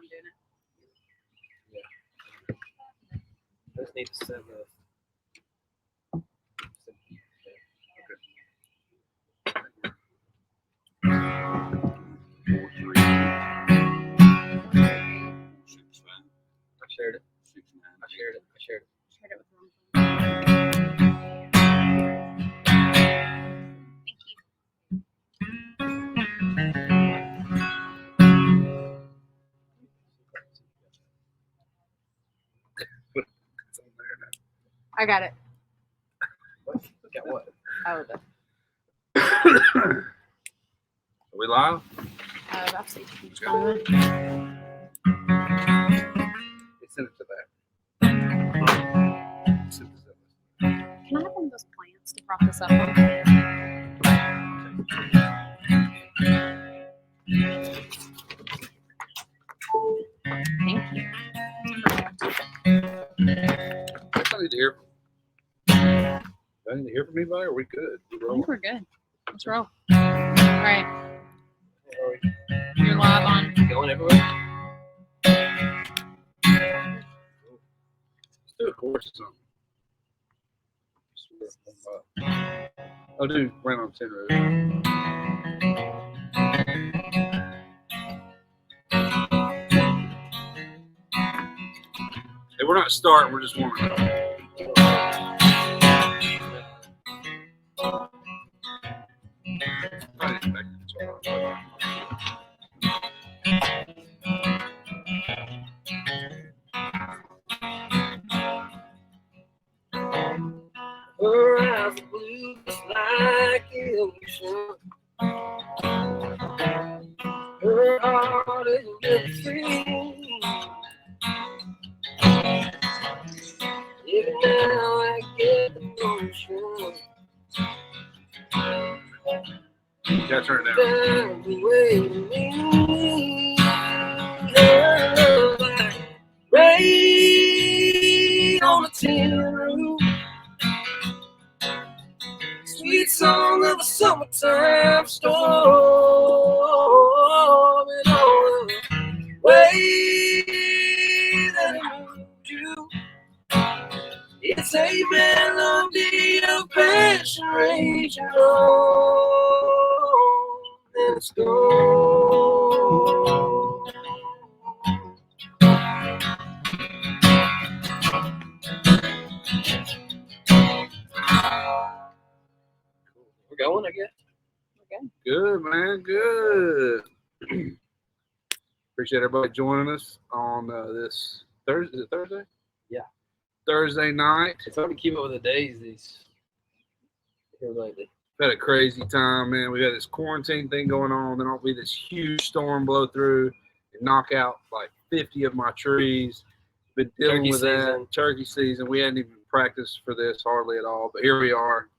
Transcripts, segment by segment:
I'm doing it. I just need to send the. I shared it. I shared it. Shared it with them. Thank you. I got it. What? Look at what? Oh, the. Are we live? I'll see. It's in it to that. Can I have one of those plants to prop this up on? Thank you. I need to hear. Do I need to hear from anybody? Or are we good? I think we're good. Let's roll. All right. You're live on. Going everywhere? Let's do a chorus or something. Oh, dude, ran on 10 road. Hey, we're not starting, we're just warming up. Her eyes are blue just like the ocean. Her heart is really free. Even now I get the notion. You gotta turn it down. Time's away from me. Love like rain on a tin roof. Sweet song of a summertime storm, and all the way that it moved you. It's a melody of passion raging on, and it's gone. We're going, I guess. Good, man, good. Appreciate everybody joining us on this Thursday. Is it Thursday? Yeah. Thursday night. It's hard to keep up with the days here lately. Had a crazy time, man. We had this quarantine thing going on. Then there'll be this huge storm blow through and knock out like 50 of my trees. Been dealing Turkey with season. that. Turkey season. We hadn't even practiced for this hardly at all, but here we are.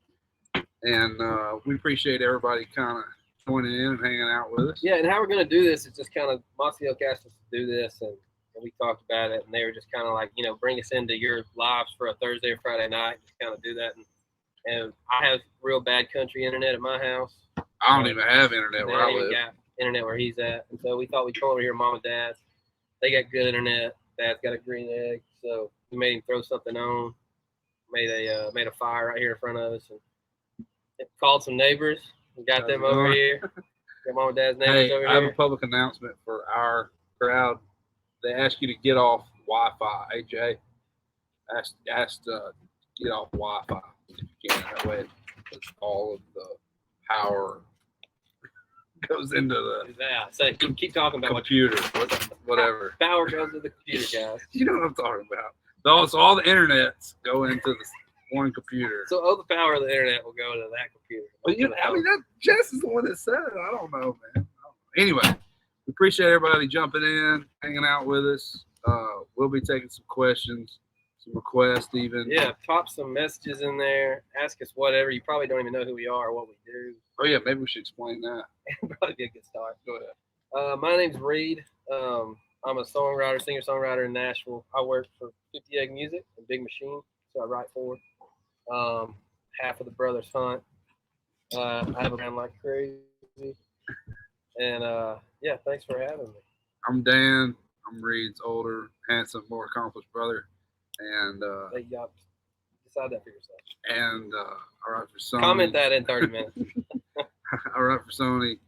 And we appreciate everybody kind of joining in and hanging out with us. Yeah, and how we're going to do this is just kind of, Mossy Oak asked us to do this, and we talked about it, and they were just kind of like, you know, bring us into your lives for a Thursday or Friday night, just kind of do that. And I have real bad country internet at my house. I don't even have internet where I live. Got internet where he's at, and so we thought we'd come over here, Mom and Dad. They got good internet. Dad's got a green egg, so we made him throw something on. Made a fire right here in front of us, and called some neighbors. We got them over here. Got Mom and Dad's neighbors over I have here. a public announcement for our crowd. They ask you to get off Wi-Fi. Hey, Jay, asked to get off Wi-Fi if you can. That way, all of the power goes into the So keep talking about computer, whatever. Power goes to the computer, guys. You know what I'm talking about. So all the internets go into this one computer. So all the power of the internet will go to that computer. But that Jess is the one that said it. I don't know, man. Anyway, we appreciate everybody jumping in, hanging out with us. We'll be taking some questions, some requests, even. Yeah, pop some messages in there. Ask us whatever. You probably don't even know who we are or what we do. Oh yeah, maybe we should explain that. Probably be a good start. Go ahead. My name's Reid. I'm a songwriter, singer-songwriter in Nashville. I work for 50 Egg Music, a big machine, so I write for. Half of the Brothers Hunt. I have a band like crazy. And yeah, thanks for having me. I'm Dan. I'm Reid's older, handsome, more accomplished brother, and Hey, y'all decide that for yourself. and I write for Sony. Comment that in 30 minutes. I write for Sony,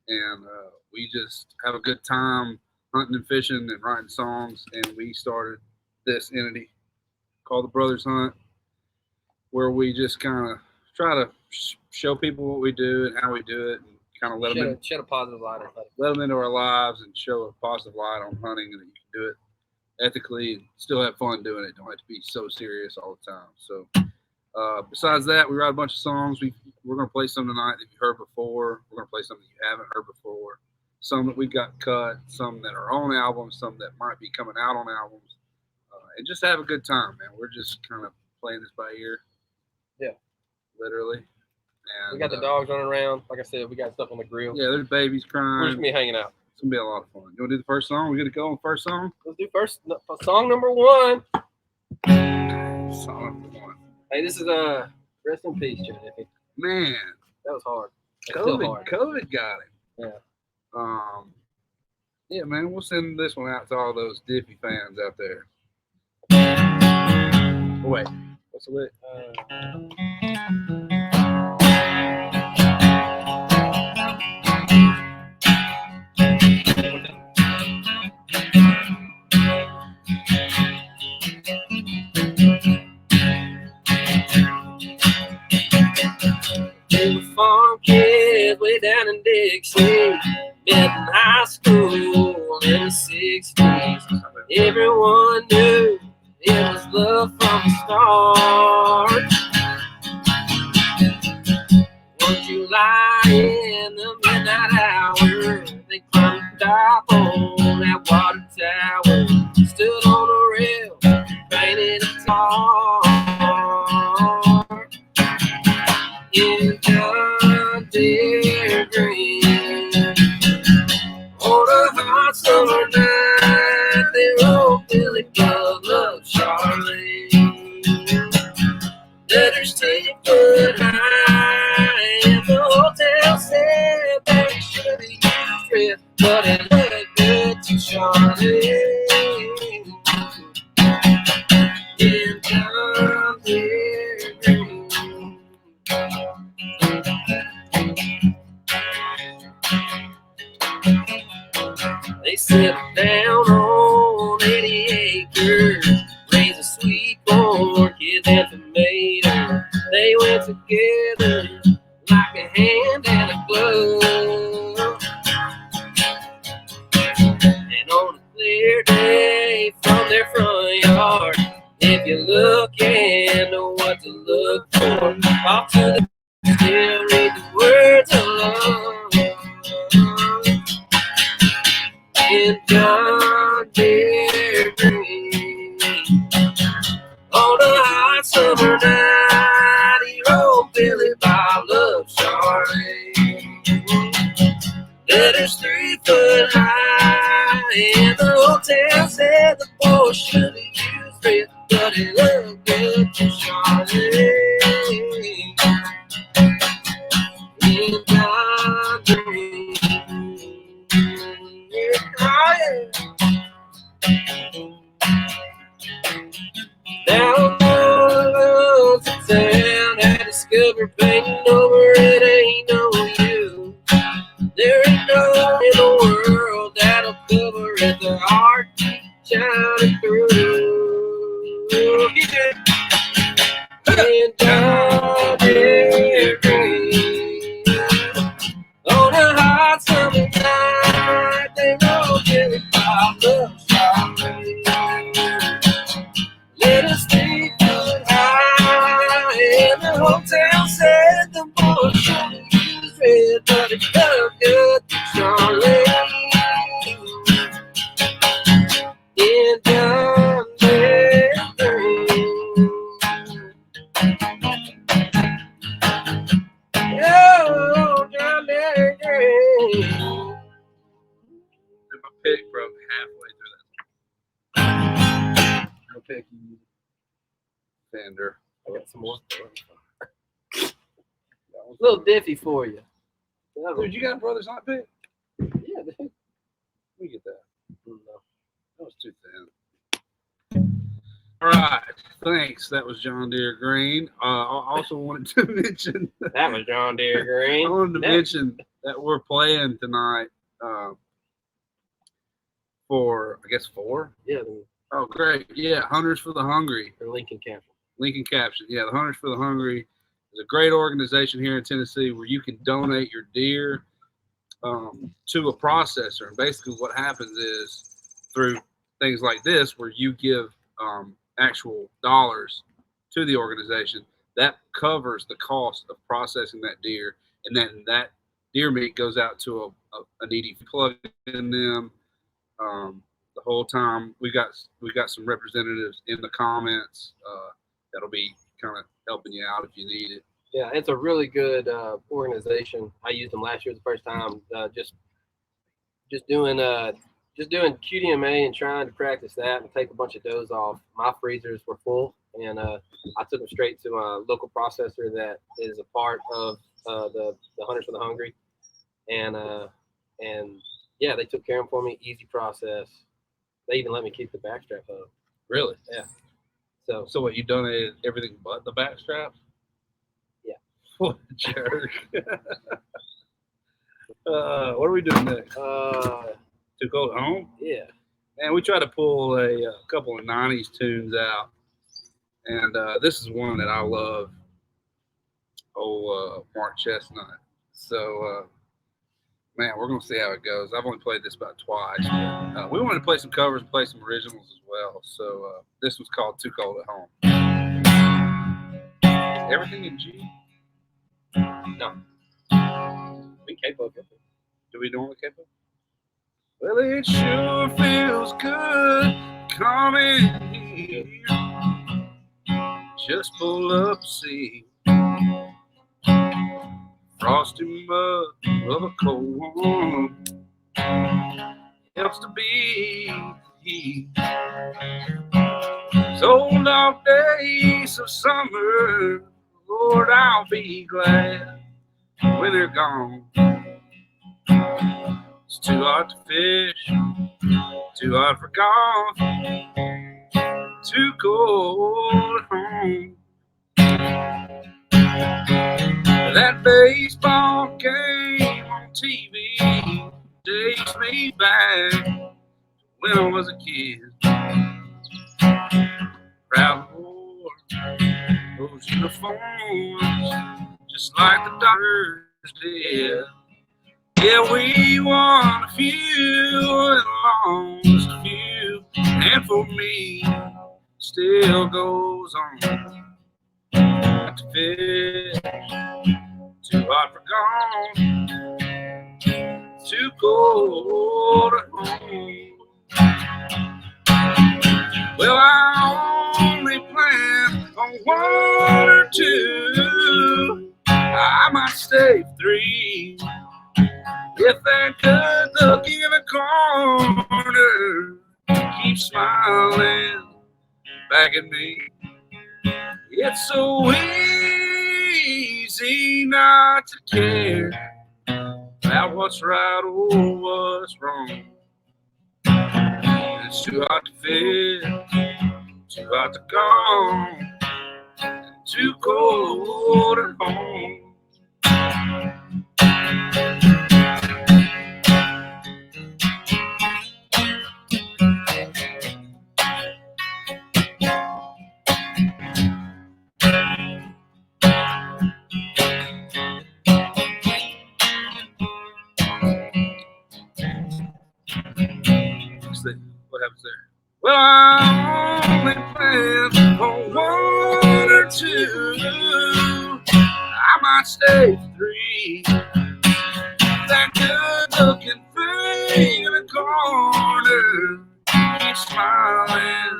and we just have a good time hunting and fishing and writing songs. And we started this entity called the Brothers Hunt, where we just kind of try to show people what we do and how we do it, and kind of let Shed a positive light on it. let them into our lives and show a positive light on hunting, and that you can do it ethically and still have fun doing it. Don't have to be so serious all the time. So besides that, we write a bunch of songs. We're going to play some tonight that you've heard before. We're going to play some that you haven't heard before. Some that we've got cut, some that are on albums, some that might be coming out on albums. And just have a good time, man. We're just kind of playing this by ear. Yeah. Literally. And, We got the dogs running around. Like I said, we got stuff on the grill. Yeah, there's babies We're crying. just going to be hanging out. It's going to be a lot of fun. You want to do the first song? We're going to go on the first song? Let's do song number 1. Song number 1. Hey, this is rest in peace, Joe. Man, That was hard. It's still hard. COVID got him. Yeah. Yeah, man, we'll send this one out to all those Diffie fans out there. Oh, wait, what's the lick? We were farm kids way down in Dixie, met in high school in the 60s. Everyone knew it was love from the start. One July in the midnight hour, they climbed up on that water tower, stood on a rail, painted a tar. In John Deere green, on a hot summer night, they wrote Billy Bug Love Charlene. Letters 3 foot high, and the hotel said that he should have used it, but it looked good to Charlene. In John Deere green. They settled down on 80 acres, raised a sweet corn, kids and tomatoes. They went together like a hand and a glove. And on a clear day from their front yard, if you're looking, know what to look for. Off to the still read the words of love. In John Deere green, on a hot summer night, he wrote Billy Bob Love Charlene. Letters 3 foot high, and the hotel said the boy should have used it, but it looked good to Charlene. In John Deere. Down the roads of town, I discovered painting over it ain't no use. There ain't no in the world that'll cover it. The heart keeps shining through. And John Deere green, on a hot summer night, they wrote Billy Bob Love Charlene. Let us 3 foot high, and the hotel said the boy should have used red, but it looked good to Charlene. In John Deere green. Oh, John Deere green. My pick broke halfway through that. No pick. Fender. I got some more. Little Diffie for you. Dude, you got a Brothers Hunt pick? Yeah, dude. Let me get that. No. thanks. That was John Deere Green. I also wanted to mention That was John Deere Green. I wanted to mention that we're playing tonight for, I guess, 4. Yeah, Oh, great. Yeah, Hunters for the Hungry. or Lincoln Captain. Lincoln Caption. Yeah, the Hunters for the Hungry is a great organization here in Tennessee where you can donate your deer to a processor. And basically what happens is through things like this where you give actual dollars to the organization, that covers the cost of processing that deer. And then that deer meat goes out to a needy plug in them. The whole time we got some representatives in the comments that'll be kind of helping you out if you need it. Yeah, it's a really good organization. I used them last year the first time. Just doing QDMA and trying to practice that and take a bunch of does off. My freezers were full, and I took them straight to a local processor that is a part of the Hunters for the Hungry, and yeah, they took care of them for me. Easy process. They even let me keep the backstrap up. Really? Yeah. So what, you donated everything but the backstrap? Yeah. What a jerk. What are we doing next? To Go Home? Yeah. Man, we tried to pull a couple of 90s tunes out. And this is one that I love. Mark Chestnut. So, man, we're going to see how it goes. I've only played this about twice. But, we wanted to play some covers and play some originals as well. So this was called Too Cold at Home. Everything in G? No. We K-pop. Do we normally K-pop? Well, it sure feels good coming here. Just pull up, see. Frosty mud of a cold one helps to beat the heat. Those off days of summer, Lord, I'll be glad when they're gone. It's too hot to fish, too hot for golf, too cold at home. That baseball game on TV takes me back to when I was a kid. Proud of those uniforms, just like the Dodgers did. Yeah, we won a few and lost a few, and for me, still goes on. Got to fish, too hot for gone, too cold at home. Well, I only plan on 1 or 2. I might stay for 3. If that good look in the corner keeps smiling back at me, it's so easy not to care about what's right or what's wrong. It's too hot to fish, too hot to go, and too cold at home. What happens there? Well, I only plan on 1 or 2. I might stay for 3. That good looking thing in the corner keeps smiling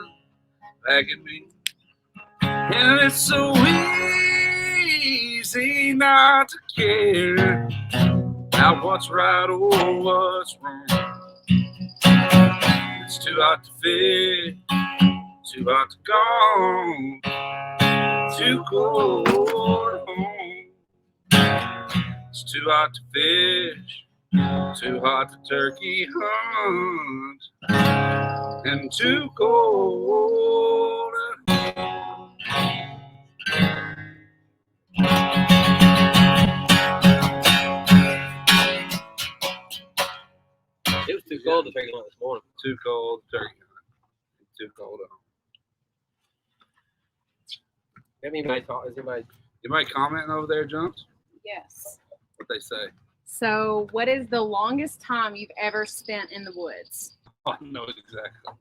back at me. And it's so easy not to care about what's right or what's wrong. It's too hot to fish, too hot to go, too cold at home. It's too hot to fish, too hot to turkey hunt, and too cold at home. morning. Too cold turkey hunt. Too cold at home. Anybody talk? Is anybody? Anybody commenting over there, Jumps? Yes. What they say? So, what is the longest time you've ever spent in the woods? I know it exactly.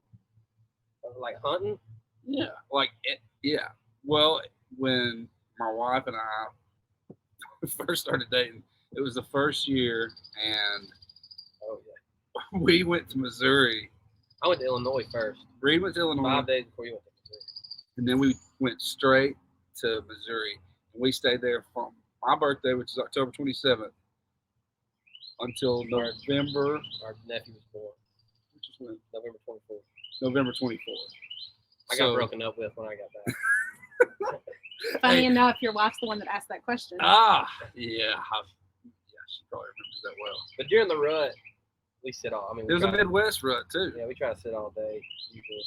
Like hunting? Yeah, like it, yeah. Well, when my wife and I first started dating, it was the first year, and Oh yeah. we went to Missouri. I went to Illinois first. Reid went to Illinois, 5 days before you went to Missouri. and then we went straight to Missouri, and we stayed there from my birthday, which is October 27th, until November. Our nephew was born. Which is when? November 24th. November 24th. I got broken up with when I got back. Funny Hey. enough, your wife's the one that asked that question. Yeah, she probably remembers that well. But during the rut, we sit all. I mean, we There's a try- Midwest rut too. Yeah, we try to sit all day usually.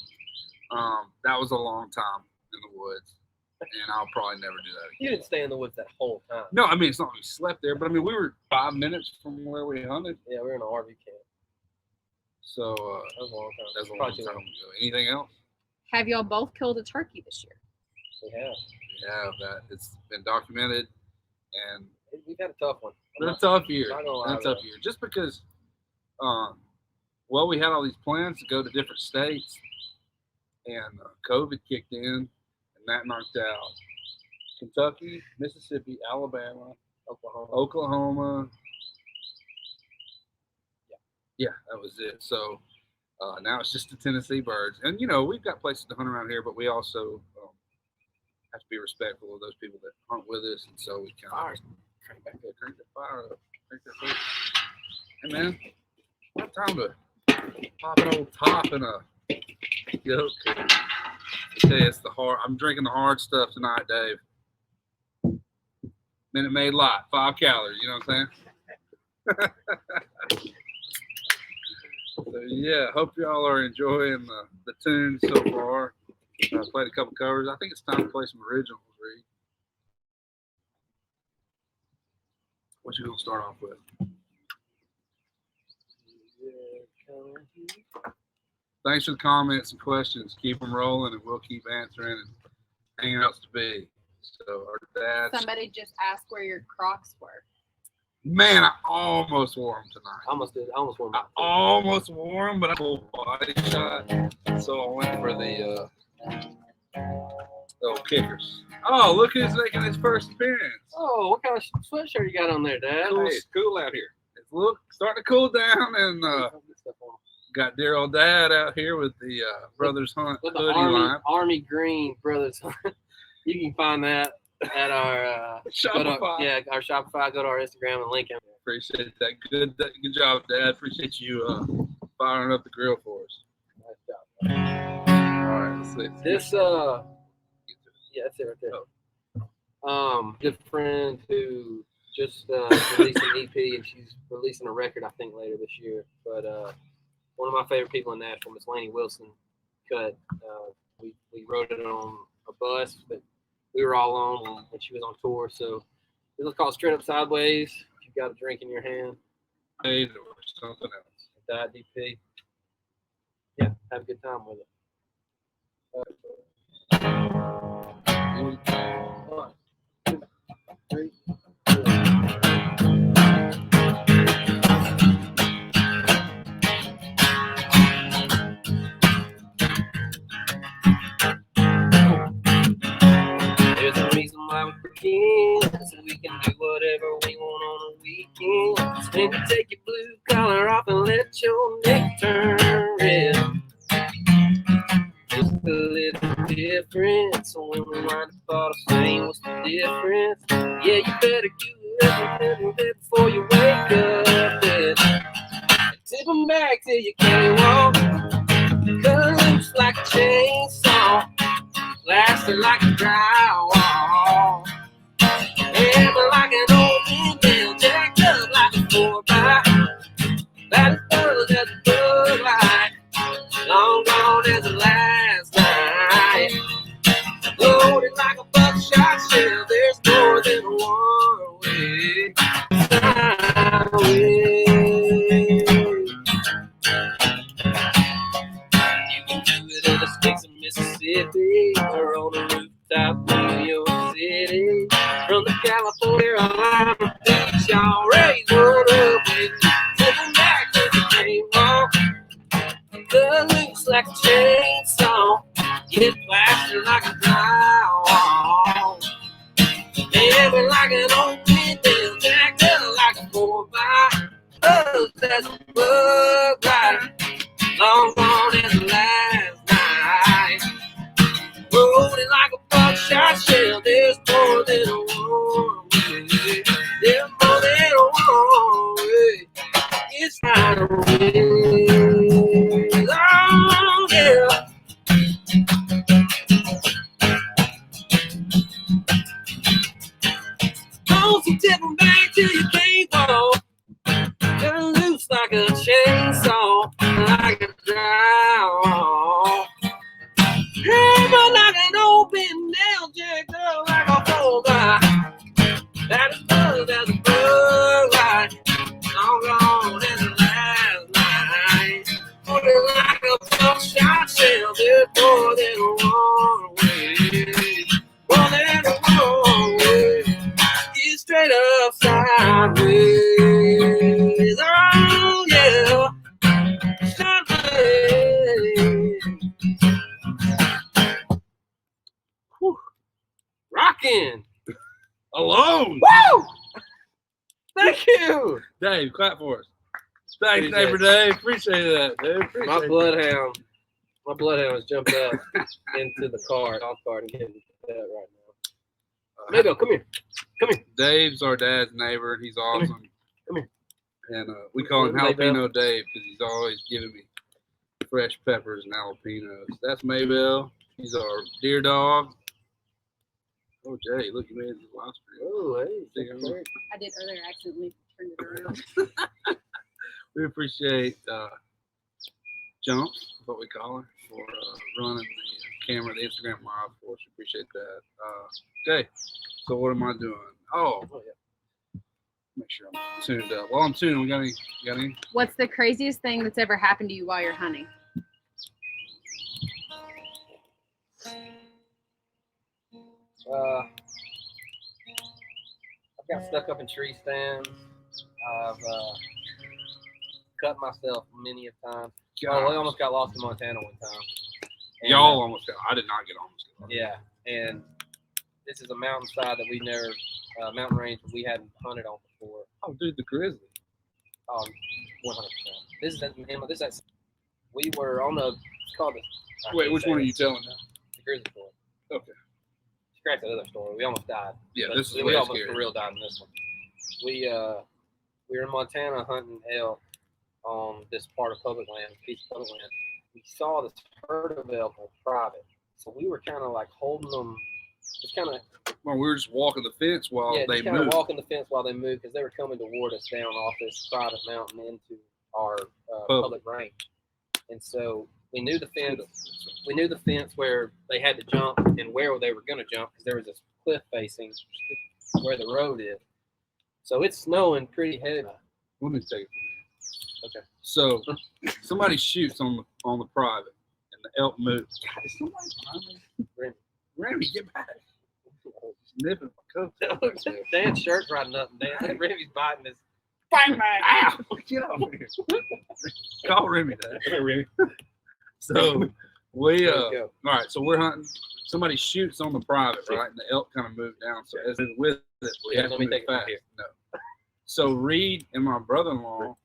That was a long time in the woods, and I'll probably never do that You again. didn't stay in the woods that whole time. No, I mean it's not like we slept there, but I mean we were 5 minutes from where we hunted, Yeah, we were in an RV camp. so That was a long time. that's a long Probably time too long. ago. Anything else? Have y'all both killed a turkey this year? We have. Yeah, that it's been documented, and We've had a tough one. it's been a tough year. Not gonna lie Been a tough about it. year, just because, well, we had all these plans to go to different states, and COVID kicked in, and that knocked out Kentucky, Mississippi, Alabama, Oklahoma. Yeah, that was it. So now it's just the Tennessee birds, and we've got places to hunt around here, but we also have to be respectful of those people that hunt with us, and so we kind of crank that fire up, crank that food. Hey man, what time to pop an old top and a goat? I tell you, it's the hard. I'm drinking the hard stuff tonight, Dave. Minute Maid Light, 5 calories. You know what I'm saying? So yeah, hope y'all are enjoying the tunes so far. I played a couple covers. I think it's time to play some originals, Reid. What you gonna start off with? Thanks for the comments and questions. Keep them rolling, and we'll keep answering and hanging out to be. So our dads. Somebody just asked where your Crocs were. Man, I almost wore them tonight. I almost wore I my almost wore them, but I pulled a body shot, so I went for the little kickers. Oh, look who's making his first appearance. Oh, what kind of sweatshirt you got on there, Dad? Hey, it's cool out here. It's starting to cool down, and got dear old Dad out here with the Brothers Hunt With the hoodie line. Army Green Brothers. You can find that at our Shopify. our Shopify. Go to our Instagram and link it. Appreciate that. Good job, Dad. Appreciate you firing up the grill for us. Nice job. All right, let's see. This yeah, that's it right there. Good friend who just released an EP, and she's releasing a record I think later this year. But one of my favorite people in Nashville, Miss Lainey Wilson, cut. We wrote it on a bus, but we were all on when she was on tour. So this is called Straight Up Sideways. If you've got a drink in your hand, Or something else. that DP. Yeah, have a good time with it. One, two, three. There's a reason why we begin, so we can do whatever we want on the weekends. And you take your blue collar off and let your neck turn red. Just a little different. So when we wind up all the same, what's the difference? Yeah, you better do it a little bit before you wake up. And tip 'em back till you can't walk. Cause like a chainsaw, lasting like a drywall. Hammer like an old nail, jacked up like a 4x. Bad as buzz as a bug light, long gone as the last night. Loaded like a buckshot shell, there's more than one way. Sideways. Mississippi or on the rooftop of New York City. From the California Llama Beach, y'all raise one up and take them back to the game walk. The looks like a chainsaw, get plastered like a drywall. Never like an old window, jacked up like a 4x. Oh, that's a bug rider, long gone as the last night. Rolling like a buckshot shell, there's more than a one way. There's more than a one way. It's right away. Oh, yeah. Don't you tip them back till you can't walk. They're loose like a chainsaw, like a drywall. Hammer like an open nail, jacked up like a 4x. That is bug, that's a bug light. Long gone as the last night. Rolling like a buckshot shell, there's more than one way. More than one way. Get straight up sideways. Oh, yeah. Sideways. Whew. Rockin'. Alone. Woo! Thank you. Dave, clap for us. Thanks, Appreciate neighbor Dave. Appreciate that, dude. Appreciate My that. bloodhound has jumped up into the golf cart, and getting that right now. Mabel, come here. Dave's our dad's neighbor, and he's awesome. Come here. And we call him Maybell. Jalapeno Dave because he's always giving me fresh peppers and jalapenos. That's Maybell. He's our deer dog. Oh, Jay, look, you made his lobster. Oh, hey. I did earlier. I accidentally turned it around. We appreciate Jumps, is what we call her, for running the camera, the Instagram live for us. We appreciate that. Okay, so what am I doing? Oh, make sure I'm tuned up. While I'm tuned, you got any? What's the craziest thing that's ever happened to you while you're hunting? I've got stuck up in tree stands. I've cut myself many a time. Oh, we almost got lost in Montana one time. And, Y'all almost got. I did not get almost. Yeah, and this is a mountainside that we never, mountain range that we hadn't hunted on before. Oh, dude, the grizzly. 100%. This is we were on the. It's called the. Wait, which one are you telling now? The grizzly story. Okay. Scratch that other story. We almost died. Yeah, But this is we way almost scary. for real died in this one. We were in Montana hunting elk on this part of public land, piece of public land. We saw this herd of elk on private, so we were kind of like holding them, just kind of Well, we were just walking the fence while yeah, they just kind of moved. walking the fence while they moved because they were coming toward us down off this private mountain into our public range, and so we knew the fence. We knew the fence where they had to jump and where they were going to jump because there was this cliff facing where the road is. So it's snowing pretty heavy. Let me take it from here. Okay. So somebody shoots on the private, and the elk moves. God, is somebody behind me? Remy, get back! Sniffing my coat. Dan's shirt's riding up and down. Remy's biting his. Bang, bang. Ow! Get off here! Call Remy that. Remy. So we Go. all right. So we're hunting. Somebody shoots on the private, right, and the elk kind of moved down. So as it's with it, we Yeah, have to let me move take it from fast. here. No. So Reid and my brother-in-law,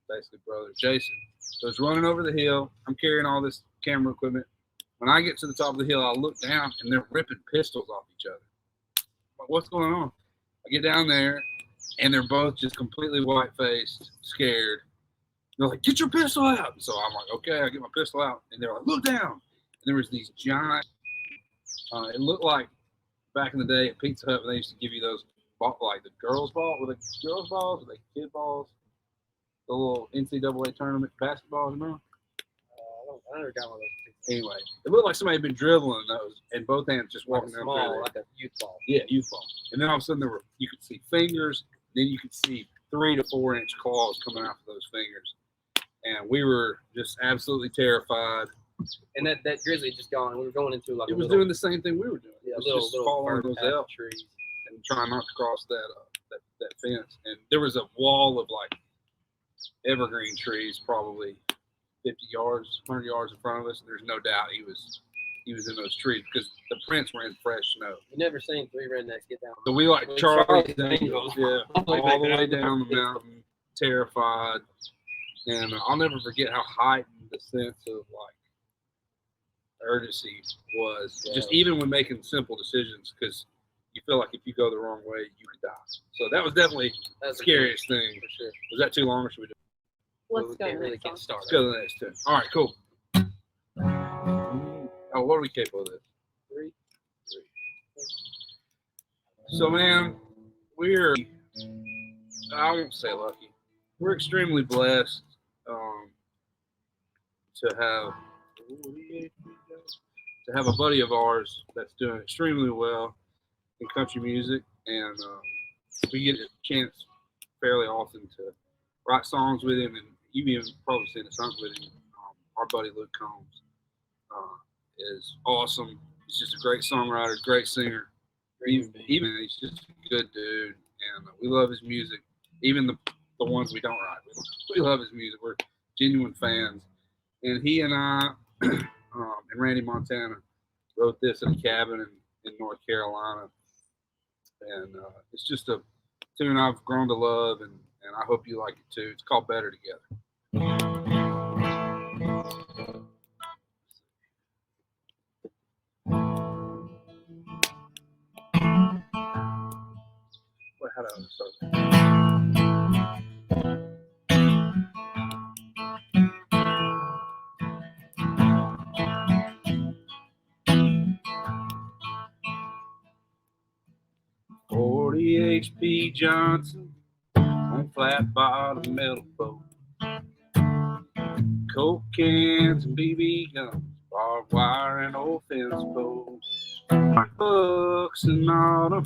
basically brother Jason, goes running over the hill. I'm carrying all this camera equipment. When I get to the top of the hill, I look down and they're ripping pistols off each other. I'm like, what's going on? I get down there and they're both just completely white-faced, scared. They're like, get your pistol out. So I'm like, okay, I get my pistol out. And they're like, look down. And there was these giant, it looked like back in the day at Pizza Hut, when they used to give you those, like the girls' ball, were they girls' balls, were they kid balls? The little NCAA tournament basketballs, remember? I never got one of those. Anyway, it looked like somebody had been dribbling those, and both hands just Like walking a down small, through like a youth ball. there. Yeah, youth ball. And then all of a sudden you could see fingers, then you could see 3 to 4 inch claws coming out of those fingers. And we were just absolutely terrified. And that grizzly had just gone. We were going into like It a was little, doing the same thing we were doing. yeah, It was little just following bird those path of elk trees. and trying not to cross that fence. And there was a wall of like evergreen trees, probably 50 yards, 100 yards in front of us. And there's no doubt he was in those trees because the prints were in fresh snow. You never seen three rednecks get down. So we like Well, Charlie's Charlie's Angels, Angels. yeah, All the all the way way down down the mountain, terrified. And I'll never forget how heightened the sense of like urgency was, just even when making simple decisions, because you feel like if you go the wrong way, you could die. So that was definitely the scariest thing. For sure. Was that too long, or should we do? Let's We go. can't really next get song. started. Let's go to the next two. All right, cool. Oh, what are we capable of this? Three. So, man, we're, I won't say lucky. We're extremely blessed to have a buddy of ours that's doing extremely well in country music, and we get a chance fairly often to write songs with him, and you've even probably seen the songs with him. Our buddy Luke Combs is awesome. He's just a great songwriter, great singer. Even he's just a good dude, and we love his music. Even the ones we don't write, we love his music. We're genuine fans. And he and I and Randy Montana wrote this in a cabin in North Carolina, and it's just a tune I've grown to love, and I hope you like it too. It's called Better Together. Wait, how do I start that? HP Johnson on flat bottom metal boat. Coke cans and BB guns, barbed wire and old fence posts. Books and autumn,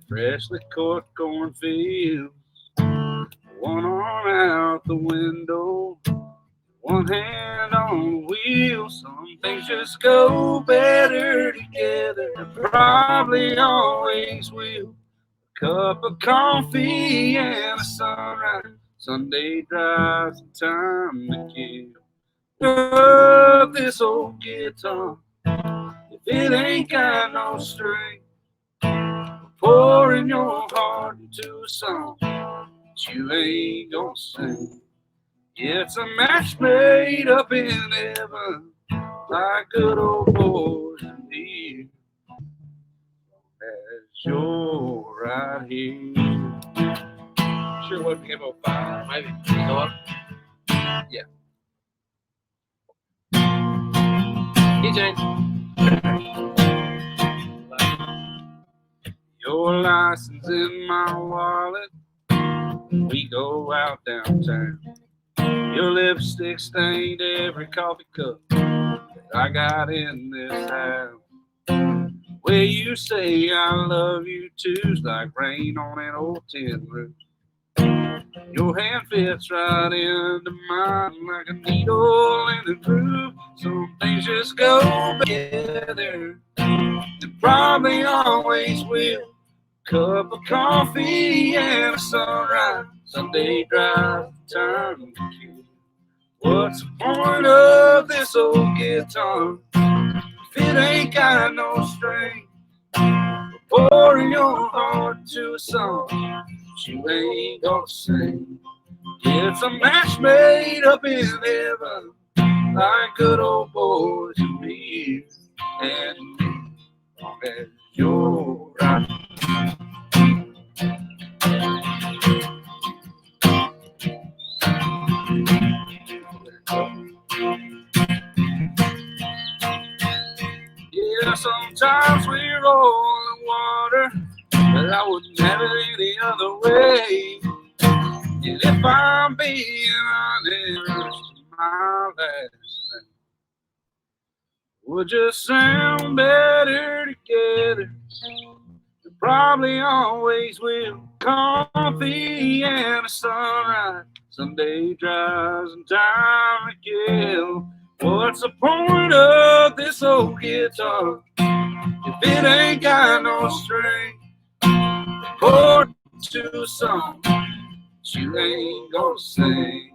freshly corked cornfields. One arm out the window, one hand on the wheel. Some things just go better together, probably always will. A cup of coffee and a sunrise, Sunday drives and time to kill. Love this old guitar, if it ain't got no string. Pouring your heart into a song that you ain't gonna sing. It's a match made up in heaven, like good old boys and me. As you're right here. Sure wouldn't give a five. Maybe. You go up? Yeah. Keychain. Your license in my wallet, we go out downtown. Your lipstick stained every coffee cup that I got in this house. Where you say I love you too's like rain on an old tin roof. Your hand fits right into mine like a needle in a groove. Some things just go together, and probably always will. Cup of coffee and a sunrise, Sunday drive, time to kill. What's the point of this old guitar if it ain't got no string? Pouring your heart to a song that you ain't gonna sing. It's a match made up in heaven, like good old boys and me, and me, long as you're right. Yeah, sometimes we roll in water, but I wouldn't have it any other way. And if I'm being honest, my last name would just sound better together. It probably always will. Coffee and a sunrise, Sunday drives and time to kill. What's the point of this old guitar if it ain't got no string? Chord to a song you ain't gonna sing.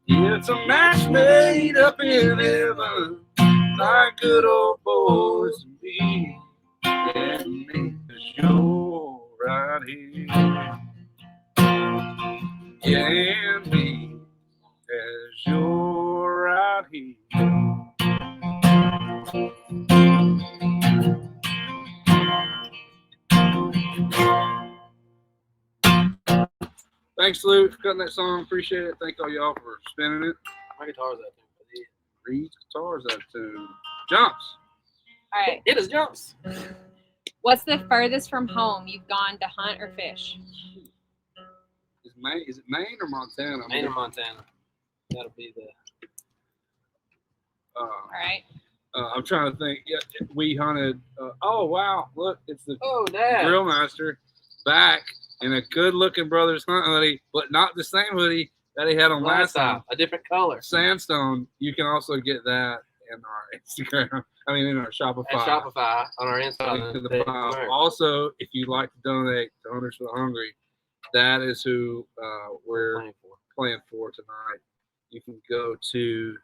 It's a match made up in heaven, like good old boys and me, and me, 'cause you're right here. Yeah, and me, 'cause you're right here. Thanks, Luke, for cutting that song. Appreciate it. Thank all y'all for spinning it. My guitar's out there. Reid's guitar's up to Jumps. All right. It is jumps. What's the furthest from home you've gone to hunt or fish? Is it Maine or Montana? Maine or Montana. That'll be the. All right. I'm trying to think. Yeah, we hunted. Oh wow! Look, it's the Oh, Dad. Grill Master back in a good-looking Brothers Hunt hoodie, but not the same hoodie that he had on last time. A different color. Sandstone. You can also get that in our Instagram. I mean, in our Shopify. At Shopify on our Link Instagram. to the file. Also, if you'd like to donate to Hunters for the Hungry, that is who we're playing for tonight. You can go to.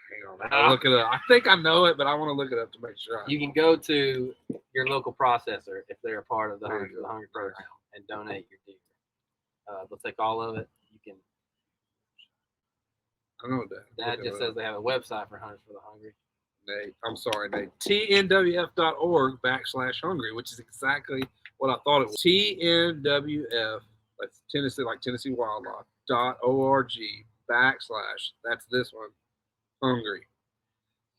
Hang on, I'll look it up. I think I know it, but I want to look it up to make sure. You can go to your local processor if they're a part of the Hunters for the Hungry program and donate your deer. They'll take all of it. You can. I know that. Dad just says they have a website for Hunters for the Hungry. Nate, I'm sorry, Nate. TNWF.org/hungry, which is exactly what I thought it was. TNWF, that's Tennessee, like Tennessee Wildlife, .org / that's this one, hungry.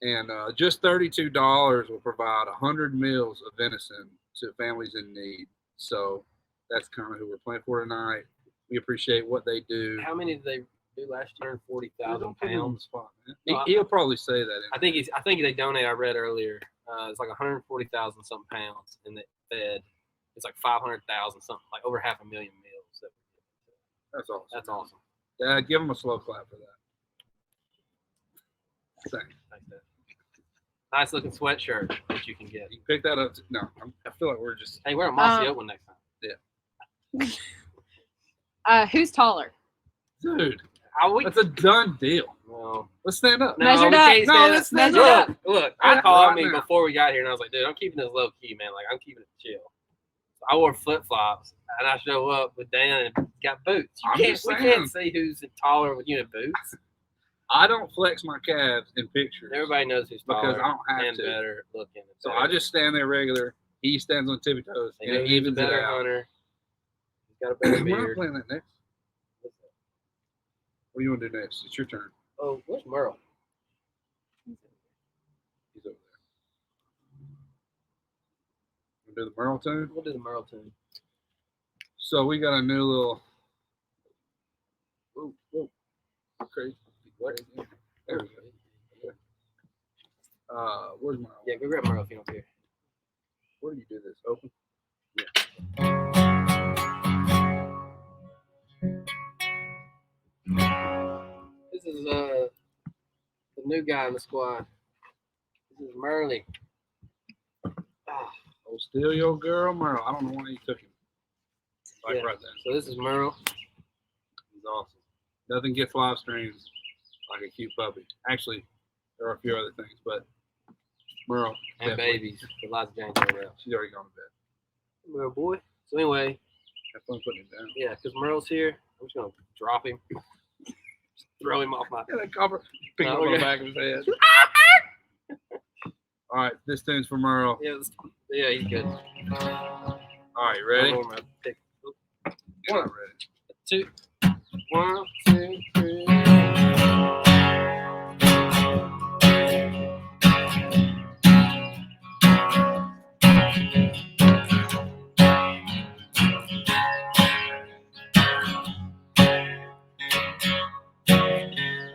And just $32 will provide 100 meals of venison to families in need. So that's kind of who we're playing for tonight. We appreciate what they do. How many did they do last year? 40,000 pounds. He'll probably say that. I think they donate. I read earlier. It's like 140,000 something pounds, and they fed. It's like 500,000 something, like over 500,000 meals. That's awesome. That's awesome. Dad, give him a slow clap for that. Thanks. Nice looking sweatshirt that you can get. You pick that up. No, I feel like we're just. Hey, wear a mossy oak one next time. Who's taller? Dude, We, that's a done deal. well, Let's stand up. no, Measured we up. can't No, stand let's it. stand up. Look, Yeah, I called right me now. before we got here, and I was like, dude, I'm keeping this low key, man. Like, I'm keeping it chill. So I wore flip flops, and I show up with Dan and got boots. I'm just We saying. can't see who's taller with boots. I don't flex my calves in pictures. Everybody knows who's taller Because I don't have and to. better looking. and So better. I just stand there regular. He stands on tippy toes. They And know it he's a evens it better out. hunter. He's got a better We're not beard. playing that next. What do you want to do next? It's your turn. Oh, where's Merle? He's over there. We'll do the Merle tune. We'll do the Merle tune. So we got a new little. Whoa. Crazy. What? There we go. Where's Merle? Yeah, go grab Merle if you don't care. Where do you do this? Open? This is the new guy in the squad. This is Merle. Oh, still your girl, Merle. I don't know why you took him. Like Yeah. right there. So this is Merle. He's awesome. Nothing gets live streams like a cute puppy. Actually, there are a few other things, but Merle. And definitely. babies. The Liza Jane's over She's already gone to bed. Merle boy. So anyway, Have fun putting it down. yeah, because Merle's here, I'm just gonna drop him. Just throw him off my. Yeah, that cover. Pick him up Oh, on the okay. back of his head. All right, this tune's for Merle. Yeah, he's good. All right, you ready? I'm gonna pick You're not ready. two. 1, 2, 3.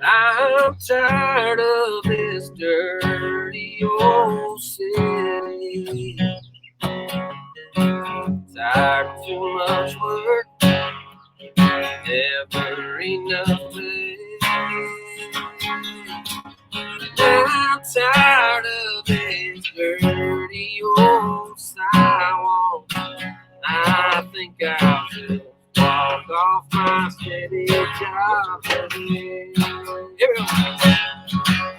I'm tired of this dirty old city. Tired of too much work, never enough pay. Here we go.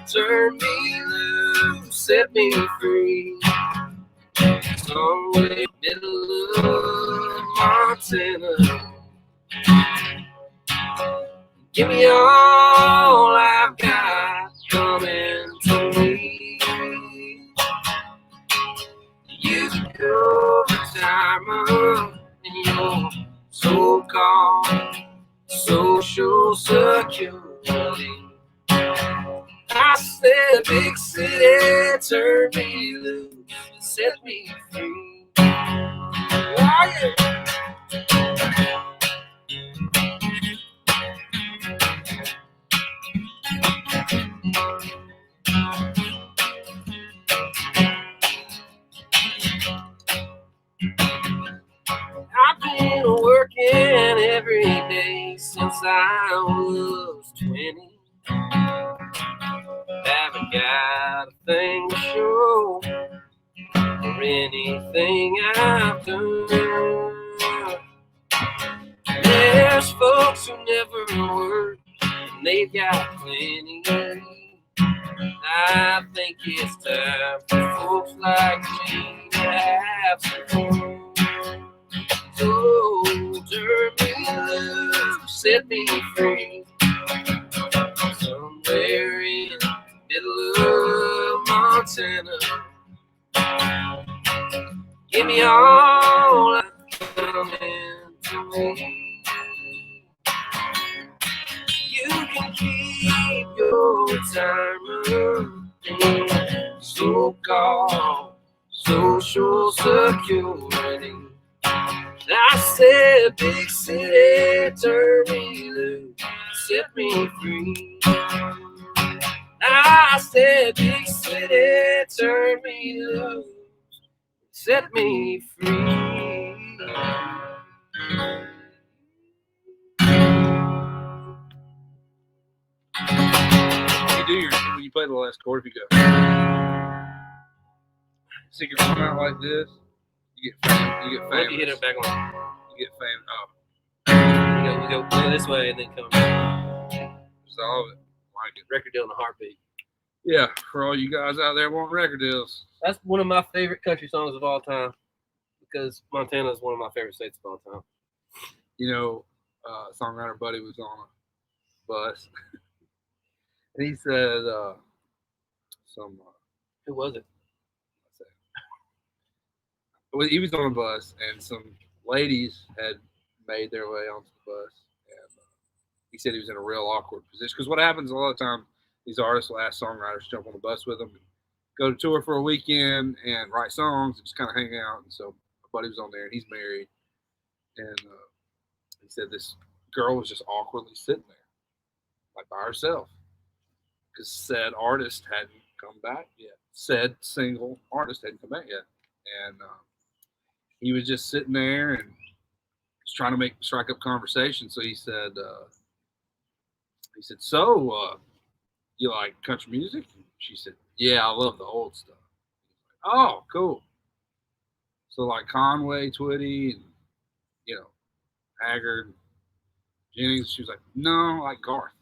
Turn me loose, set me free. Somewhere middle of Montana. Give me all I've got coming to me. You go retirement in your so-called social security. I said, big city, turn me loose, set me free. Oh, yeah. I've been working every day since I was 20. Haven't got a thing to show for anything I've done. There's folks who never work, and they've got plenty. I think it's time for folks like me to have some fun. So turn me loose, set me free. Somewhere in the middle of Montana. Give me all I'm coming to me. You can keep your retirement in so-called social security. I said, big city, turn me loose, set me free. I said, big city, turn me loose, set me free. When you play the last chord, if you go, stick your arm out like this, you get famous. What if you hit it back on? You get famous. We go this way and then come back. Just all of it. Like it. Record deal in a heartbeat. Yeah, for all you guys out there wanting record deals. That's one of my favorite country songs of all time because Montana is one of my favorite states of all time. You know, songwriter buddy was on a bus, and he said, Who was it? Well, he was on a bus, and some ladies had made their way onto the bus, and he said he was in a real awkward position. Because what happens a lot of times, these artists will ask songwriters to jump on the bus with them, and go to tour for a weekend, and write songs, and just kind of hang out. And so my buddy was on there, and he's married, and he said this girl was just awkwardly sitting there, like by herself, because said artist hadn't come back yet. Said single artist hadn't come back yet, and he was just sitting there and was trying to strike up conversation. So he said, so you like country music? She said, yeah, I love the old stuff. Oh, cool. So like Conway, Twitty, and Haggard, Jennings. She was like, no, like Garth.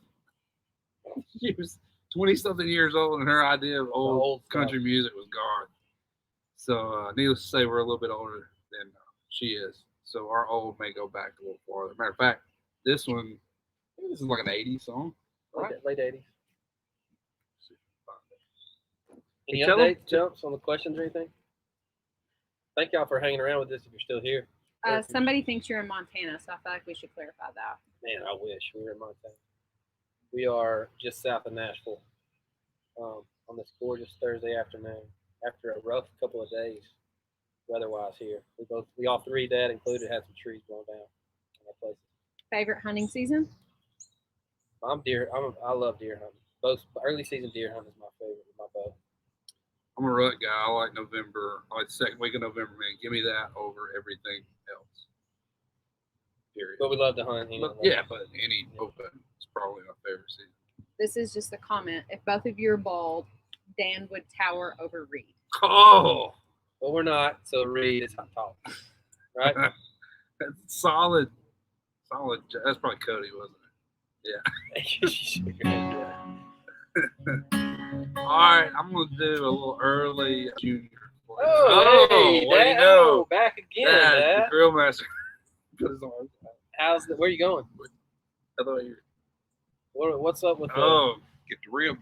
She was 20-something years old, and her idea of old country music was Garth. So needless to say, we're a little bit older than she is. So our old may go back a little farther. Matter of fact, this is like an 80s song, right? Late 80s. Any Tell updates, jumps on the questions or anything? Thank y'all for hanging around with this if you're still here. Somebody thinks you're in Montana, so I feel like we should clarify that. Man, I wish we were in Montana. We are just south of Nashville on this gorgeous Thursday afternoon after a rough couple of days weather-wise here. We all three, Dad included, had some trees blown down in our places. Favorite hunting season? I love deer hunting. Both early season deer hunting is my favorite with my bow. I'm a rut guy. I like November. I like the second week of November, man. Give me that over everything else. Period. But we love to hunt. But any open is probably my favorite season. This is just a comment. If both of you are bald, Dan would tower over Reid. Oh! Well, we're not, so Reid is tall. Right? That's solid. That's probably Cody, wasn't Yeah. All right, I'm gonna do a little early junior. Oh, hey, what do you Dad. know? Oh, back again, Dad, the Dad. grill master. Put his arms out. Where are you going? I thought you What's up with Oh, Get the ribs.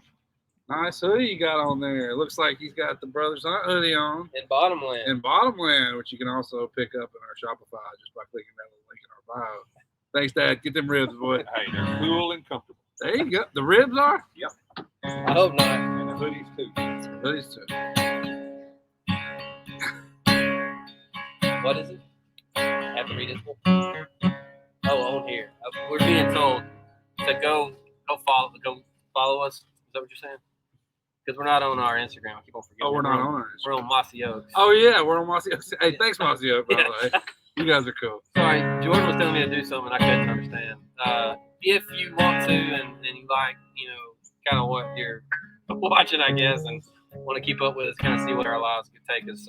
nice hoodie you got on there. It looks like he's got the Brothers Hunt hoodie on in Bottomland? in Bottomland, which you can also pick up in our Shopify just by clicking that little link in our bio. Thanks, Dad. Get them ribs, boy. Hey, they're cool and comfortable. There you go. The ribs are? I hope not. And the hoodies too. Hoodies too. What is it? Have to read it. Oh, on here. We're being told to go follow us. Is that what you're saying? Because we're not on our Instagram. I keep on forgetting. Oh, we're not on ours. We're on Mossy Oaks. Oh, yeah. We're on Mossy Oaks. Hey, thanks, Mossy Oaks, by the way. You guys are cool. Sorry, Jordan was telling me to do something I couldn't understand. If you want to and you like, kind of what you're watching, I guess, and want to keep up with us, kind of see what our lives could take us,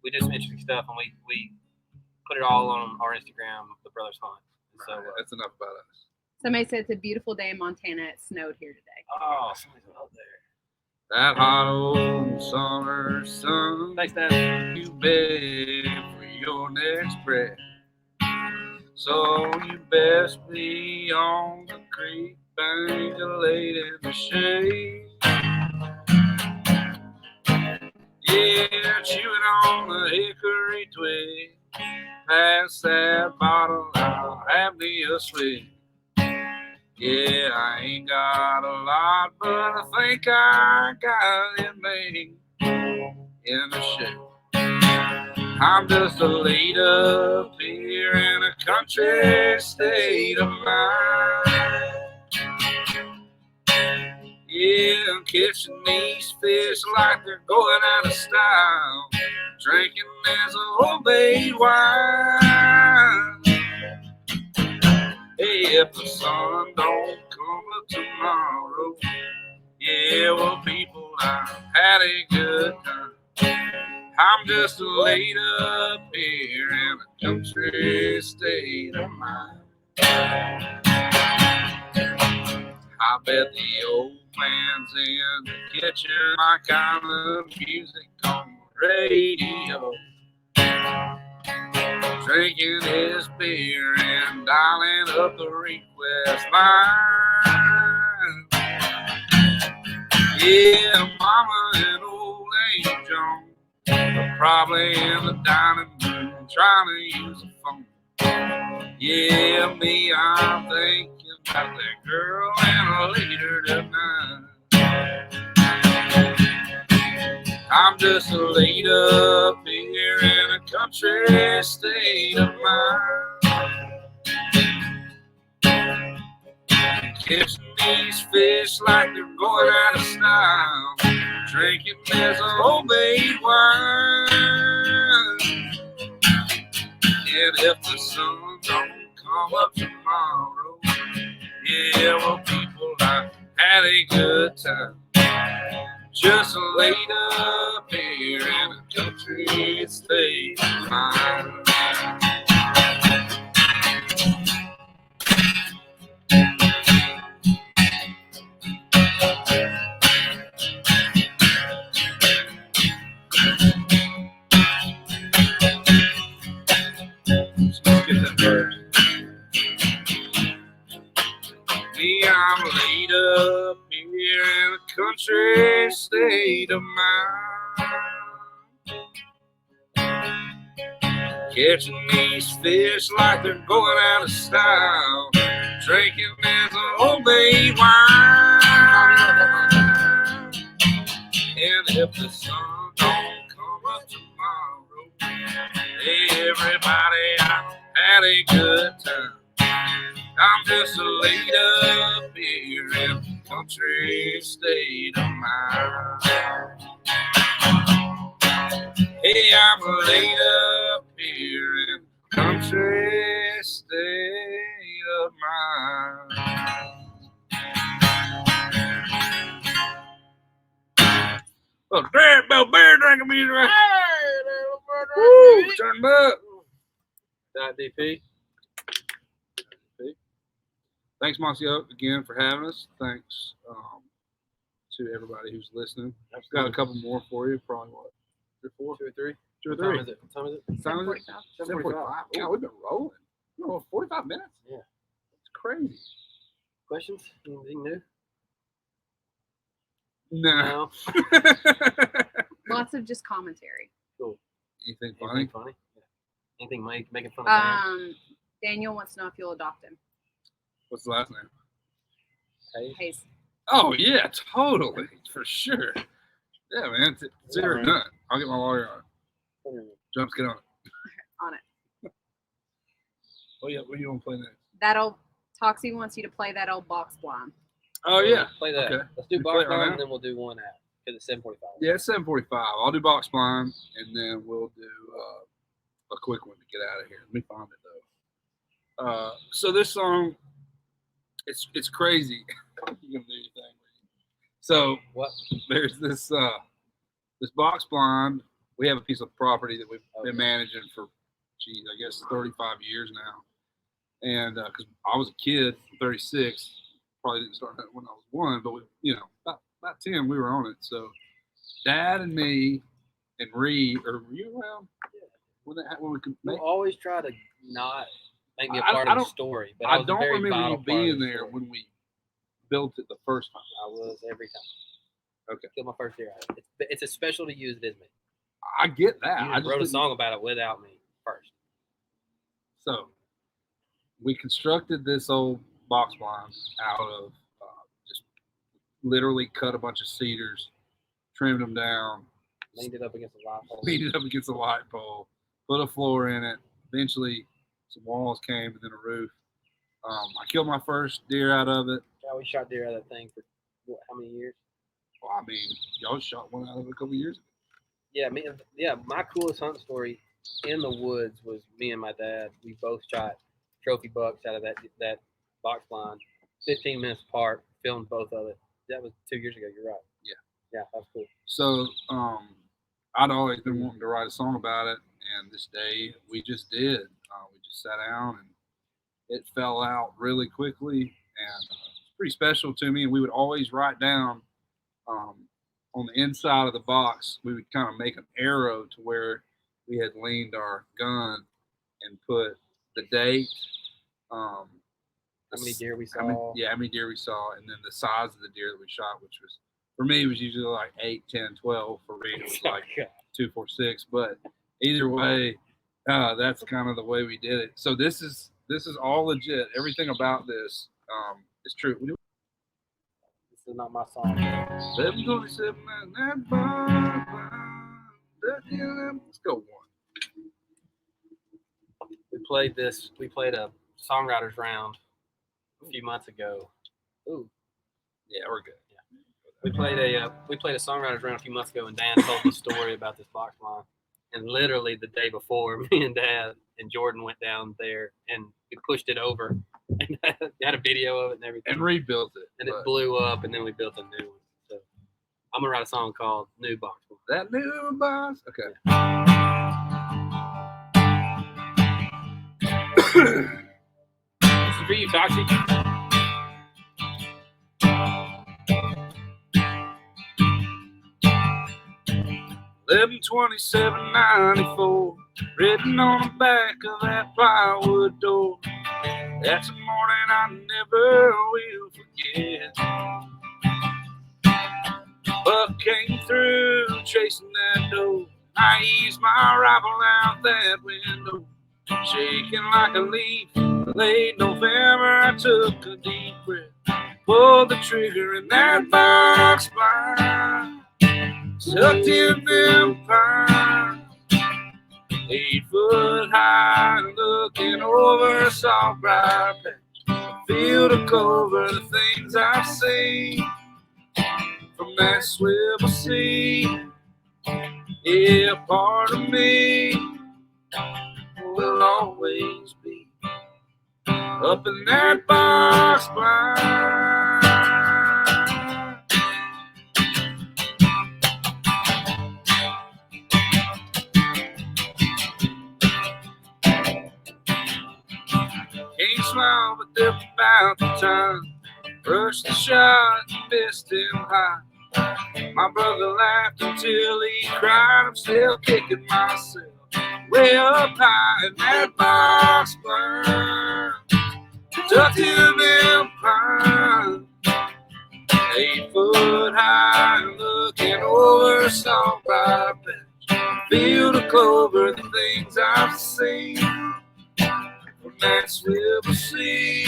we do some interesting stuff, and we put it all on our Instagram, The Brothers Hunt. So That's enough about us. Somebody said it's a beautiful day in Montana. It snowed here today. oh, somebody's out there. That hot old summer sun, Thanks, Dad. you beg for your next breath. So you best be on the creek bank and laid in the shade. Yeah, chewing on the hickory twig. Pass that bottle, I'll have me a swig. Yeah, I ain't got a lot, but I think I got it made in the shade. I'm just a laid up here in a country state of mind. Yeah, I'm catching these fish like they're going out of style. Drinking this homemade wine. Hey, if the sun don't come up tomorrow, yeah, well, people, I've had a good time. I'm just laid up here in a country state of mind. I bet the old man's in the kitchen, my kind of music on the radio. Drinking his beer and dialing up the request line. Yeah, Mama and old Aunt Joan are probably in the dining room trying to use a phone. Yeah, me, I'm thinking about that girl and later tonight. I'm just laid up here in a country state of mind. Catching these fish like they're going out of style. Drinking this homemade wine. And if the sun don't come up tomorrow, yeah, well, people, I had a good time. Just laid up here in a country state of mind. Let's get that verse. Me, I'm laid up here in a country state of mind. Catching these fish like they're going out of style. Drinking this homemade wine. And if the sun don't come up tomorrow, everybody, I had a good time. I'm just laid up here in the country state of mind. Hey, I'm laid up here in the country state of mind. Oh, Dad, beer drinking music right here. Woo, turn them up. DP. thanks, Monsieur, again for having us. Thanks to everybody who's listening. I've got a couple more for you. Probably what? 3 or 4? 2 or 3. Two or What time three. is it? What time is it? Time is it? 7:45. 7:45. God, we've been rolling. 45 minutes. Yeah. It's crazy. Questions? Anything new? No. No. Lots of just commentary. Cool. Anything funny? Anything funny? Yeah. Anything making fun of Dan? Daniel wants to know if you'll adopt him. What's the last name? Hayes. Oh yeah, totally, for sure. Yeah, man. Consider it done. I'll get my lawyer on it. Jumps, get on it. On it. What do you want to play next? Toxie wants you to play that old box blind. Oh yeah. Play that. Okay. Let's do We play box it right line now? and then we'll do one out because it's 7:45. Yeah, it's 7:45. I'll do box blind and then we'll do a quick one to get out of here. Let me find it though. So this song, it's crazy. You gonna do your thing? So What? there's this box blind. We have a piece of property that we've been managing for, I guess 35 years now. And because I was a kid, I'm 36, probably didn't start that when I was 1, but about 10 we were on it. So Dad and me and Reid, or were you around? When we could You make, always try to not make me a I part of the don't- story, but I was a don't very remember vital you part of being the there story. when we built it the first time. I was every time. Okay. Killed my first deer out of it. It's as special to you as it is me. I get that. You I just wrote a didn't- song about it without me first. So we constructed this old box blind out of just literally cut a bunch of cedars, trimmed them down, Leaned it up against the light pole. leaned it up against a light pole, put a floor in it. Eventually, some walls came and then a roof. I killed my first deer out of it. Yeah, we shot deer out of that thing for how many years? Well, I mean, y'all shot one out of it a couple years ago. Yeah, my coolest hunt story in the woods was me and my dad. We both shot trophy bucks out of that box blind, 15 minutes apart. Filmed both of it. That was 2 years ago. You're right. Yeah, that's cool. So I'd always been wanting to write a song about it, and this day we just did. We just sat down, and it fell out really quickly, and it's pretty special to me. And we would always write down on the inside of the box. We would kind of make an arrow to where we had leaned our gun and put the date. How many deer we saw? How many deer we saw, and then the size of the deer that we shot, which was, for me, it was usually like 8, 10, 12. For Reid, it was like 2, 4, 6. But either way, that's kind of the way we did it. So this is all legit. Everything about this is true. This is not my song. 727. Let's go one. We played a songwriters round a few months ago. Ooh. Yeah, we're good. We played a songwriters round a few months ago, and Dan told the story about this box line. And literally the day before, me and Dad and Jordan went down there and we pushed it over and had a video of it and everything. And rebuilt it. And it blew up, and then we built a new one. So I'm gonna write a song called "New Box Line." That new box. Okay. This is for you, Toxie. 11/27/94, written on the back of that plywood door. That's a morning I never will forget. Buck came through chasing that doe. I eased my rifle out that window, shaking like a leaf. Late November, I took a deep breath, pulled the trigger, and that box blind tucked in them pines, 8 foot high, looking over a soft bright patch, a field of clover, the things I've seen from that swivel seat. Yeah, part of me will always be up in that box blind. Can't smile, but they're about to turn. Rushed the shot, missed him high. My brother laughed until he cried. I'm still kicking myself way up high in that box burn. Tucked him in pine, 8 foot high, looking over a songwriter bench. Field of clover, the things I've seen from that swivel sea.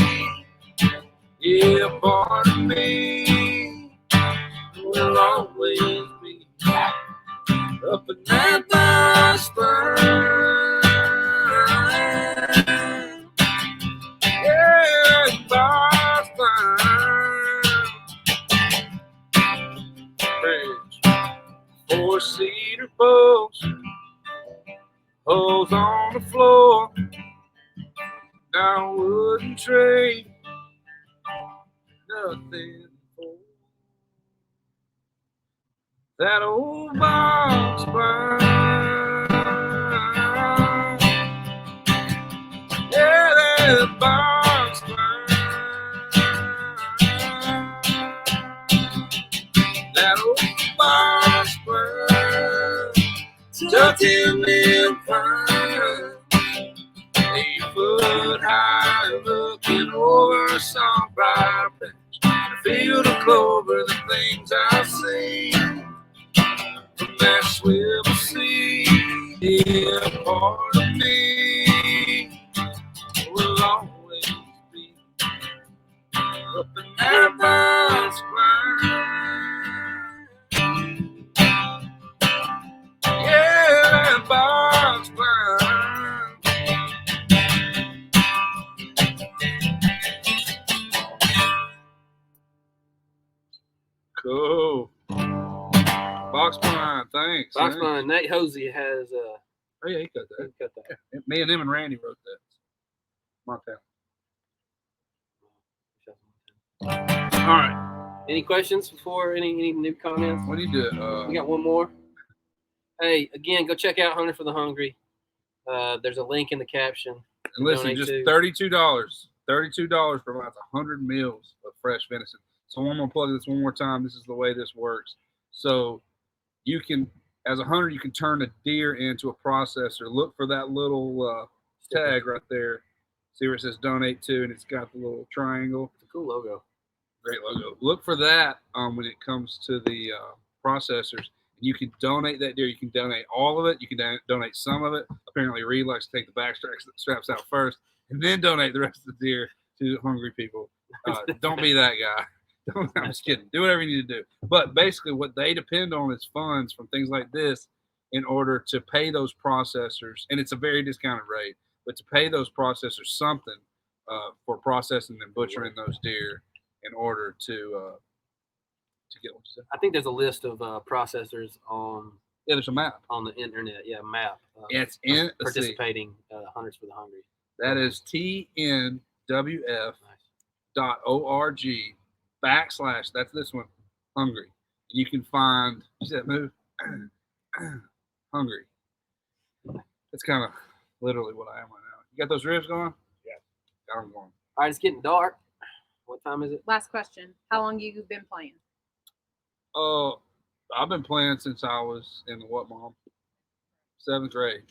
Yeah, part of me will always be up in that box burn. Yeah, box burn. Bridge, 4-seater boats, holes on the floor. Now I wouldn't trade nothing for that old box burn. Yeah, that box burn. That old box burn. Tucked him in pine, 8 foot high, looking over a songwriter bench. A field of clover, the things I've seen from that swivel sea. Yeah, part of me will always be up in that box burn. Yeah, that box burn. Cool. Box burn, thanks. Box man. Bun, Nate Hosey has Oh yeah, he got that. got that. Yeah, me and him and Randy wrote that. Montana. All right. Any questions before any new comments? What do you do? We got one more. Hey, again, go check out Hunter for the Hungry. There's a link in the caption. And listen, donate just to. $32. $32 provides 100 meals of fresh venison. So I'm gonna plug this one more time. This is the way this works. So you can, as a hunter, you can turn a deer into a processor. Look for that little tag right there. See where it says donate to, and it's got the little triangle. It's a cool logo. Great logo. Look for that when it comes to the processors. You can donate that deer. You can donate all of it. You can donate some of it. Apparently, Reid likes to take the back straps out first and then donate the rest of the deer to hungry people. Don't be that guy. I'm just kidding. Do whatever you need to do. But basically, what they depend on is funds from things like this in order to pay those processors. And it's a very discounted rate, but to pay those processors something for processing and butchering those deer in order to get what you said. I think there's a list of processors on Yeah, there's a map. on the internet. Yeah, map. It's in participating Hunters for the Hungry. That is tnwf.org/, that's this one, hungry. You can find, you see that move? Hungry. That's kind of literally what I am right now. You got those ribs going? Yeah. Got them going. All right, it's getting dark. What time is it? Last question. How long you been playing? I've been playing since I was in the what, Mom? 7th grade.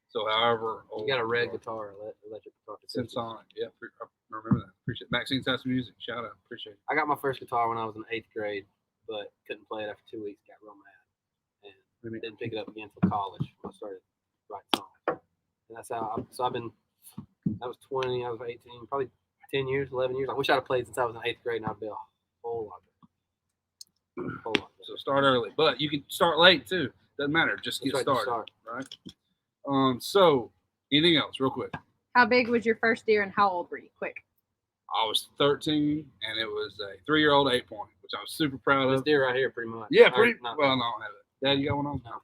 So however old You got a red you are. guitar, electric guitar. Sensonic. Yeah, I remember that. Appreciate it. Maxine's House of Music. Shout out. Appreciate it. I got my first guitar when I was in 8th grade, but couldn't play it after 2 weeks. Got real mad and didn't pick it up again until college when I started writing songs. And that's how. I've been. I was 20. I was 18. Probably 10 years, 11 years. I wish I'd have played since I was in 8th grade, and I'd be a whole lot better. A whole lot better. So start early, but you can start late too. Doesn't matter. Just get That's right, started. just start. Right. So anything else, real quick? How big was your first deer and how old were you? Quick. I was 13, and it was a 3-year-old 8-point, which I was super proud This of. deer right here, pretty much. Yeah, Or pretty not- well. No, I don't have it. Dad, you got one on? No.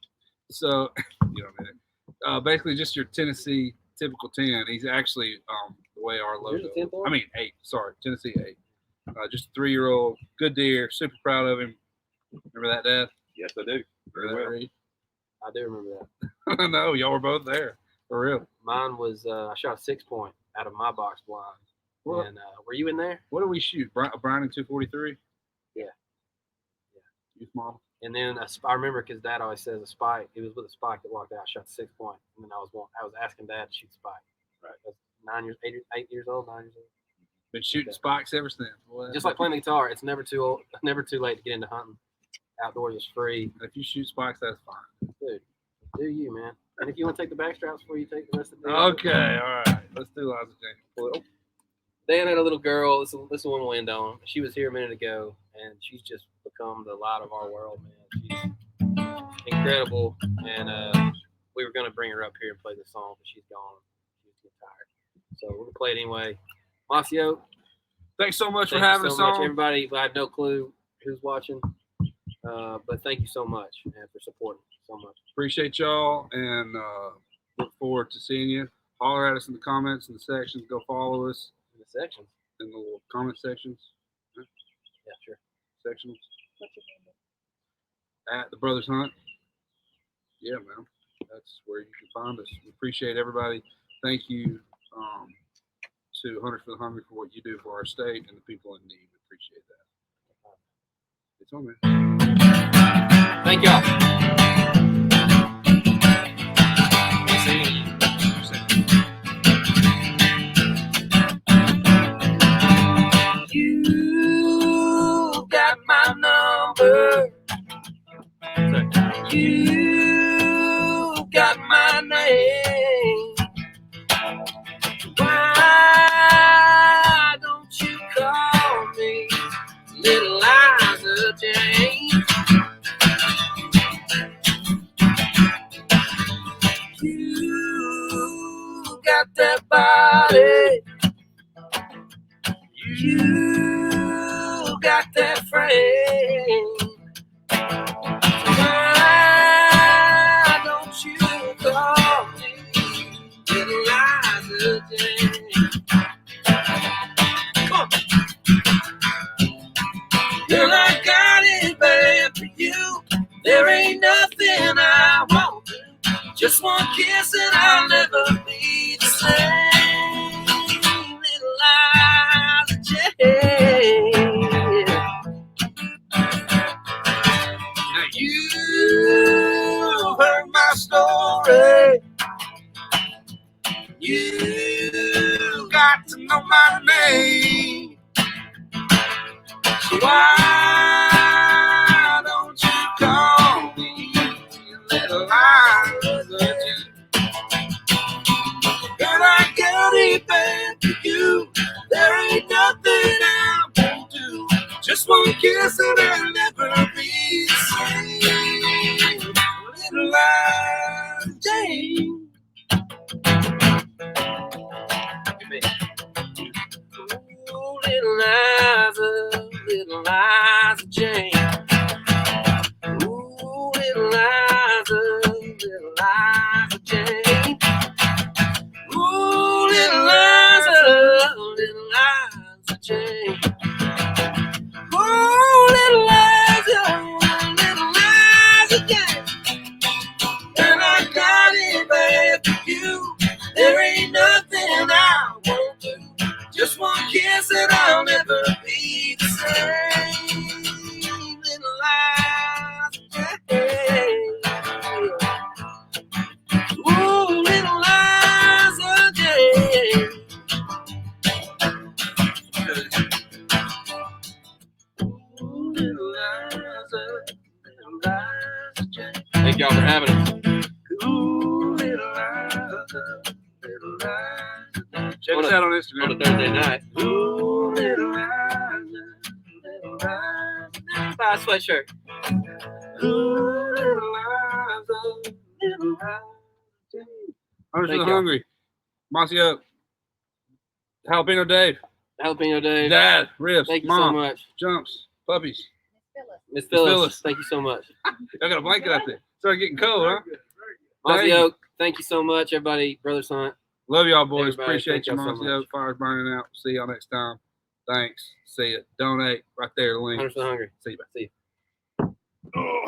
So you don't need it. Basically, just your Tennessee typical 10. He's actually the way our Yours logo. a 10 point? I mean 8. Sorry, Tennessee 8. Just a 3-year-old, good deer. Super proud of him. Remember that, Dad? Yes, I do. Very Remember that, well. Reid? I do remember that. No, y'all were both there for real. Mine was I shot a 6-point out of my box blind. What, And were you in there? what do we shoot? Browning 243? Yeah. Youth model. And then I remember because Dad always says a spike. It was with a spike that walked out, shot 6 point, and then I was asking Dad to shoot spike. Right. I was 8 years old, 9 years old. Been shooting spikes ever since. Boy, Just like playing the guitar, it's never too old, never too late to get into hunting. Outdoors is free, if you shoot spikes, that's fine. dude. Do you, man? And if you want to take the back straps before you take the rest of the day, Okay, all right. Let's do Liza James. Dan had a little girl. This one will end on. She was here a minute ago, and she's just become the light of our world, man. She's incredible, and we were going to bring her up here and play the song, but she's gone. She's getting tired. So we're going to play it anyway. Masio, Thanks so much for thank you having so us much, on. everybody. I had no clue who's watching, but thank you so much and for supporting so much. Appreciate y'all and look forward to seeing you. Holler at us in the comments in the sections. Go follow us In the sections. in the little comment sections. Yeah, sure. Sections What's your name? at the Brothers Hunt. Yeah, man. That's where you can find us. We appreciate everybody. Thank you to Hunters for the Hungry for what you do for our state and the people in need. We appreciate that. It's on there. Thank y'all. You got my number. You got my name. Why don't you call me Little Liza Jane? You got that body. You got that frame. Why don't you call me Little Liza Jane? Come on. Girl, I got it bad for you. There ain't nothing I won't do. Just one kiss and I'll never be the same. Little Liza Jane. Now you heard my story. You got to know my name. So why don't you call me Little Liza Jane? Girl, I got it bad for you. There ain't nothing I won't do. Just one kiss and I'll never be the same. Little Liza Jane. Ooh, little Liza Jane. Ooh, little Liza Jane. Ooh, little Liza Jane. Ooh, little Liza Jane. And I got it bad for you. There ain't nothing I won't do. Just one kiss and I'll never be the same. Little Liza Jane. Ooh, little Liza Jane. Ooh, little Liza Jane. Thank y'all for having us. Ooh, little Liza Jane. Check us out on Instagram. On a Thursday night. Ooh, little Liza. Buy a sweatshirt. Ooh, little Liza Jane. Hunters for Thank the y'all. Hungry. Masio. Jalapeno Dave. Jalapeno Dave. Dad. Ribs. Thank you Mom. so much. Jumps. Puppies. Miss Phyllis. Phyllis. Thank you so much. Y'all got a blanket out there. Started getting cold, huh? Ozzy Oak, thank you so much, everybody. Brothers Hunt. Love y'all, boys. Everybody, Appreciate you, thank y'all so Monty. much. Fire's burning out. See y'all next time. Thanks. See ya. Donate right there. The link. Hunters for the Hungry. See you. See you. Oh.